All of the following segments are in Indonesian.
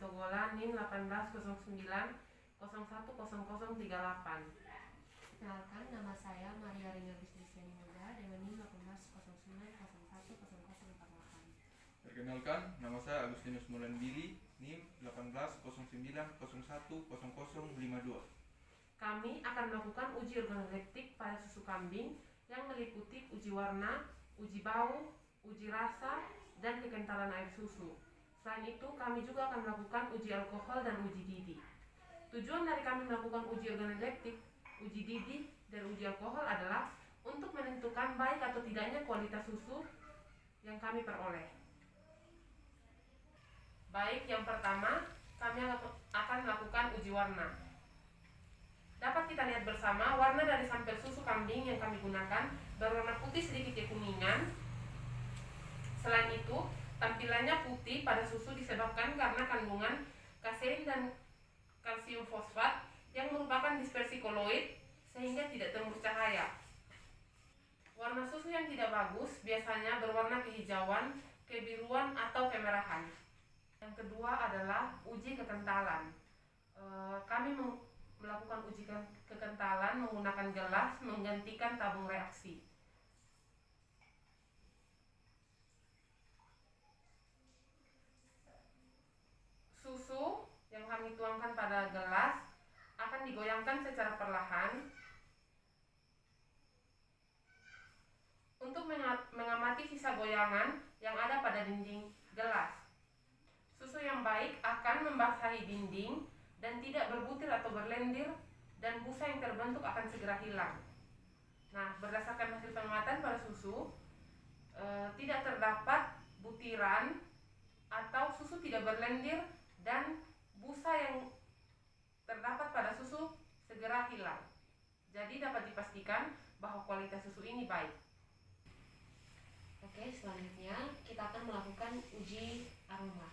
Sitogola NIM 1809010038. Kenalkan, nama saya Maria Rina Bisniseni Muda dengan NIM 1809010048. Perkenalkan, nama saya Agustinus Mulanbili, NIM 1809010052. Kami akan melakukan uji organoleptik pada susu kambing yang meliputi uji warna, uji bau, uji rasa, dan kekentalan air susu. Selain itu, kami juga akan melakukan uji alkohol dan uji didih. Tujuan dari kami melakukan uji organoleptik, uji didih, dan uji alkohol adalah untuk menentukan baik atau tidaknya kualitas susu yang kami peroleh. Baik, yang pertama, kami akan melakukan uji warna. Dapat kita lihat bersama, warna dari sampel susu kambing yang kami gunakan berwarna putih sedikit kekuningan. Selain itu, tampilannya putih pada susu disebabkan karena kandungan kasein dan kalsium fosfat yang merupakan dispersi koloid sehingga tidak tembus cahaya. Warna susu yang tidak bagus biasanya berwarna kehijauan, kebiruan, atau kemerahan. Yang kedua adalah uji kekentalan. Kami melakukan uji kekentalan menggunakan gelas menggantikan tabung reaksi. Susu yang kami tuangkan pada gelas akan digoyangkan secara perlahan untuk mengamati sisa goyangan yang ada pada dinding gelas. Susu yang baik akan membasahi dinding dan tidak berbutir atau berlendir, dan busa yang terbentuk akan segera hilang. Nah, berdasarkan hasil pengamatan pada susu, tidak terdapat butiran atau susu tidak berlendir, dan busa yang terdapat pada susu segera hilang. Jadi dapat dipastikan bahwa kualitas susu ini baik. Oke, selanjutnya kita akan melakukan uji aroma.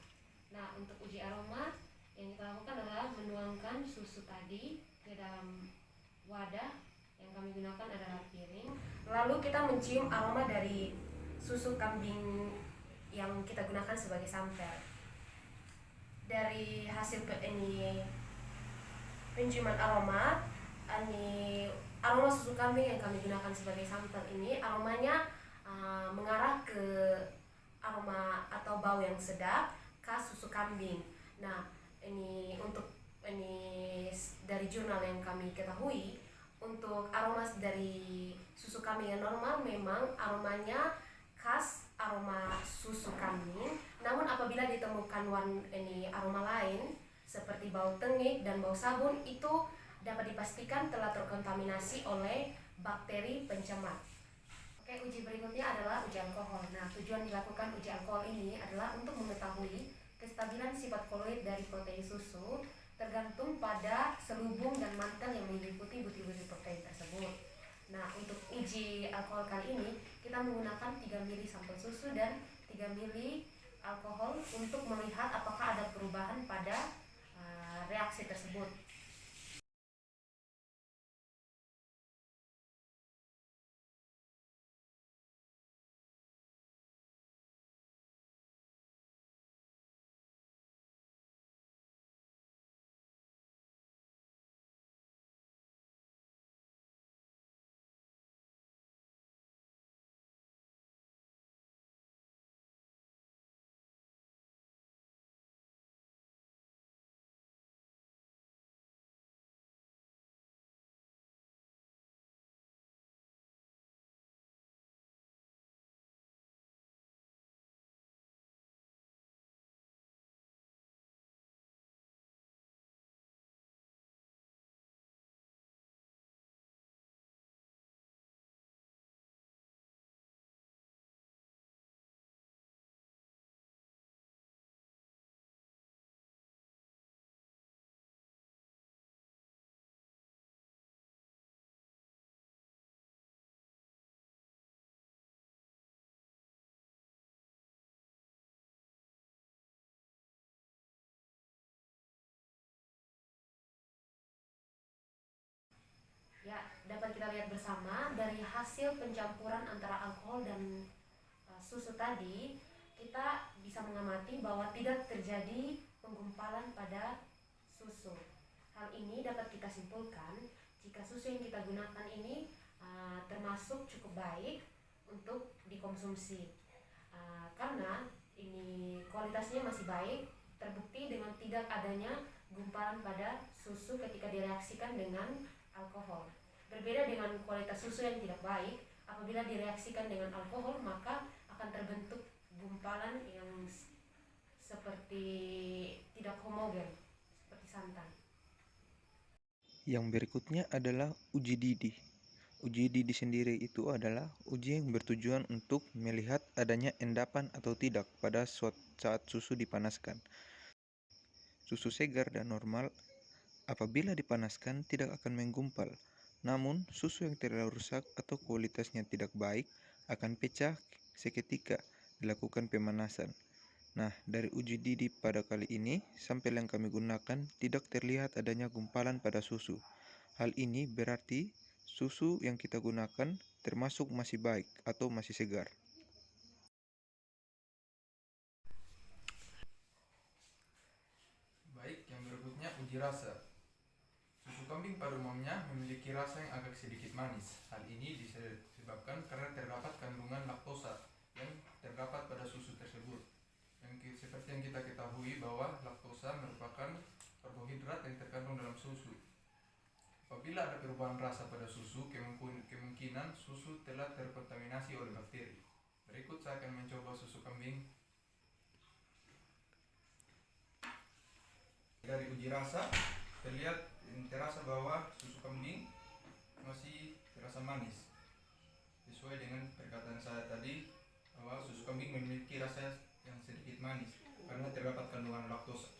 Nah, untuk uji aroma yang kita lakukan adalah menuangkan susu tadi ke dalam wadah yang kami gunakan adalah piring. Lalu kita mencium aroma dari susu kambing yang kita gunakan sebagai sampel. Dari hasil penciuman aroma susu kambing yang kami gunakan sebagai sampel ini, aromanya mengarah ke aroma atau bau yang sedap khas susu kambing. Nah, ini dari jurnal yang kami ketahui, untuk aroma dari susu kambing yang normal memang aromanya khas aroma susu kambing. Namun apabila ditemukan aroma lain seperti bau tengik dan bau sabun, itu dapat dipastikan telah terkontaminasi oleh bakteri pencemar. Oke, uji berikutnya adalah uji alkohol. Nah, tujuan dilakukan uji alkohol ini adalah untuk mengetahui kestabilan sifat koloid dari protein susu tergantung pada selubung dan mantel yang meliputi butir-butir protein tersebut. Nah, untuk uji alkohol kali ini kita menggunakan 3 ml sampel susu dan 3 ml alkohol untuk melihat apakah ada perubahan pada reaksi tersebut. Ya, dapat kita lihat bersama dari hasil pencampuran antara alkohol dan susu tadi, kita bisa mengamati bahwa tidak terjadi penggumpalan pada susu. Hal ini dapat kita simpulkan jika susu yang kita gunakan ini termasuk cukup baik untuk dikonsumsi. Karena ini kualitasnya masih baik, terbukti dengan tidak adanya gumpalan pada susu ketika direaksikan dengan alkohol. Berbeda dengan kualitas susu yang tidak baik, apabila direaksikan dengan alkohol maka akan terbentuk gumpalan yang seperti tidak homogen, seperti santan. Yang berikutnya adalah uji didih. Uji didih sendiri itu adalah uji yang bertujuan untuk melihat adanya endapan atau tidak pada saat susu dipanaskan. Susu segar dan normal apabila dipanaskan tidak akan menggumpal. Namun, susu yang terlalu rusak atau kualitasnya tidak baik akan pecah seketika dilakukan pemanasan. Nah, dari uji didih pada kali ini, sampel yang kami gunakan tidak terlihat adanya gumpalan pada susu. Hal ini berarti susu yang kita gunakan termasuk masih baik atau masih segar. Baik, yang berikutnya uji rasa. Susu kambing pada umumnya memiliki rasa yang agak sedikit manis. Hal ini disebabkan karena terdapat kandungan laktosa yang terdapat pada susu tersebut. Seperti yang kita ketahui bahwa laktosa merupakan karbohidrat yang terkandung dalam susu. Apabila ada perubahan rasa pada susu, kemungkinan susu telah terkontaminasi oleh bakteri. Berikut saya akan mencoba susu kambing. Dari uji rasa terasa bahwa susu kambing masih terasa manis. Sesuai dengan perkataan saya tadi bahwa susu kambing memiliki rasa yang sedikit manis karena terdapat kandungan laktosa.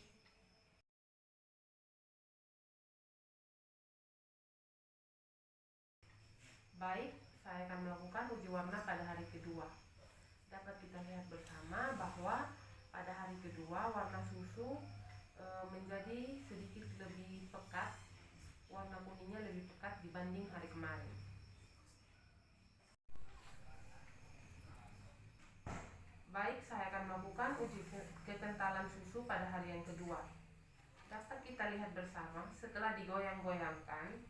Baik, saya akan melakukan uji warna pada hari kedua. Dapat kita lihat bersama bahwa pada hari kedua warna susu menjadi sedikit lebih pekat, warna kuningnya lebih pekat dibanding hari kemarin. Baik, saya akan melakukan uji kekentalan susu pada hari yang kedua. Dapat kita lihat bersama setelah digoyang-goyangkan,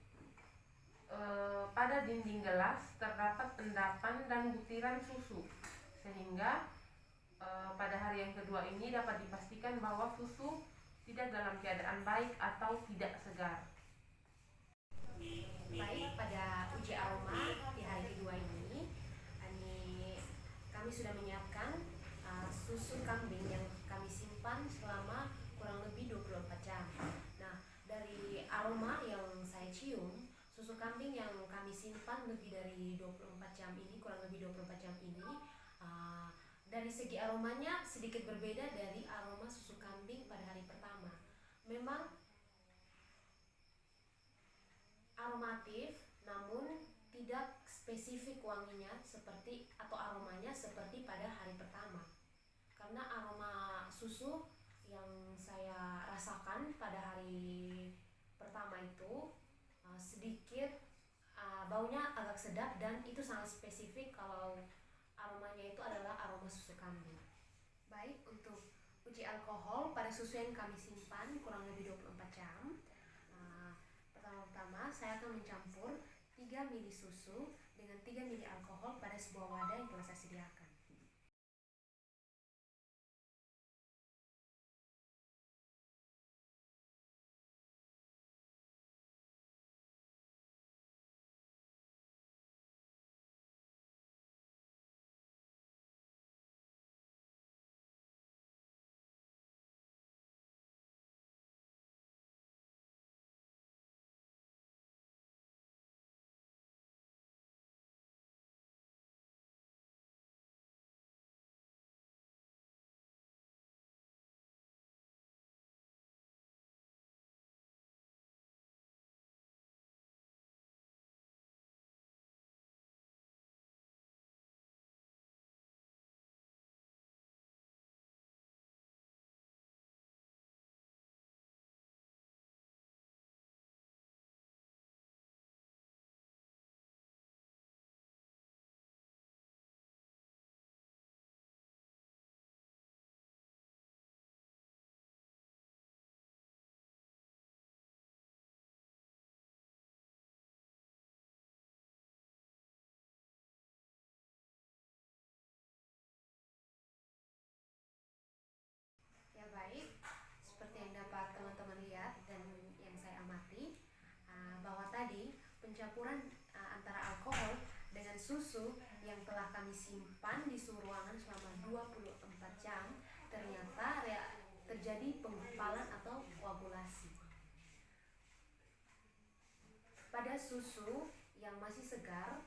pada dinding gelas terdapat endapan dan butiran susu, sehingga pada hari yang kedua ini dapat dipastikan bahwa susu tidak dalam keadaan baik atau tidak segar. Baik, pada uji aroma di hari kedua ini kami sudah menyiapkan susu kambing yang kami simpan selama kurang lebih 24 jam. Nah, dari aroma yang saya cium, susu kambing yang kami simpan lebih dari 24 jam ini, kurang lebih 24 jam ini, dari segi aromanya sedikit berbeda dari aroma susu kambing pada hari pertama. Memang aromatif, namun tidak spesifik wanginya seperti atau aromanya seperti pada hari pertama. Karena aroma susu yang saya rasakan pada hari pertama itu sedikit baunya agak sedap dan itu sangat spesifik kalau aromanya itu adalah aroma susu kambing. Baik, untuk uji alkohol pada susu yang kami simpan kurang lebih 24 jam. Pertama-tama saya akan mencampur 3 ml susu dengan 3 ml alkohol pada sebuah wadah yang telah saya sediakan. pencampuran antara alkohol dengan susu yang telah kami simpan di suhu ruangan selama 24 jam, ternyata terjadi penggumpalan atau koagulasi. Pada susu yang masih segar,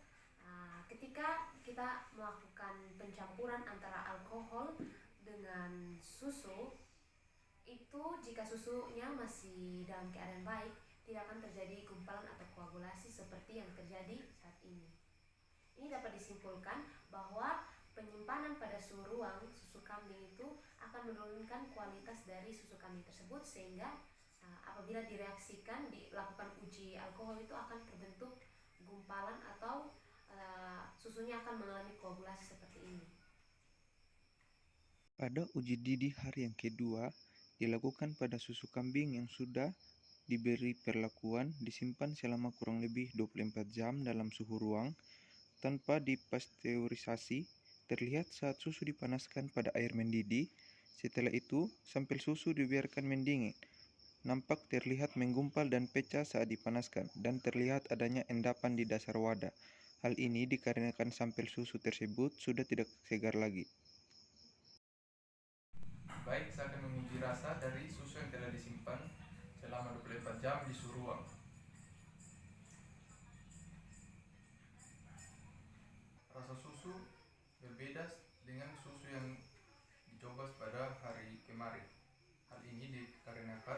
ketika kita melakukan pencampuran antara alkohol dengan susu, itu jika susunya masih dalam keadaan baik, tidak akan terjadi gumpalan atau koagulasi seperti yang terjadi saat ini. Ini dapat disimpulkan bahwa penyimpanan pada suhu ruang susu kambing itu akan menurunkan kualitas dari susu kambing tersebut, sehingga apabila direaksikan, dilakukan uji alkohol, itu akan terbentuk gumpalan atau susunya akan mengalami koagulasi seperti ini. Pada uji didih hari yang kedua, dilakukan pada susu kambing yang sudah diberi perlakuan disimpan selama kurang lebih 24 jam dalam suhu ruang tanpa dipasteurisasi. Terlihat saat susu dipanaskan pada air mendidih. Setelah itu, sampel susu dibiarkan mendingin. Nampak terlihat menggumpal dan pecah saat dipanaskan, dan terlihat adanya endapan di dasar wadah. Hal ini dikarenakan sampel susu tersebut sudah tidak segar lagi. Baik, saya akan menguji rasa dari susu yang telah disimpan selama 24 jam di suhu ruang. Rasa susu berbeda dengan susu yang dicoba pada hari kemarin. Hal ini dikarenakan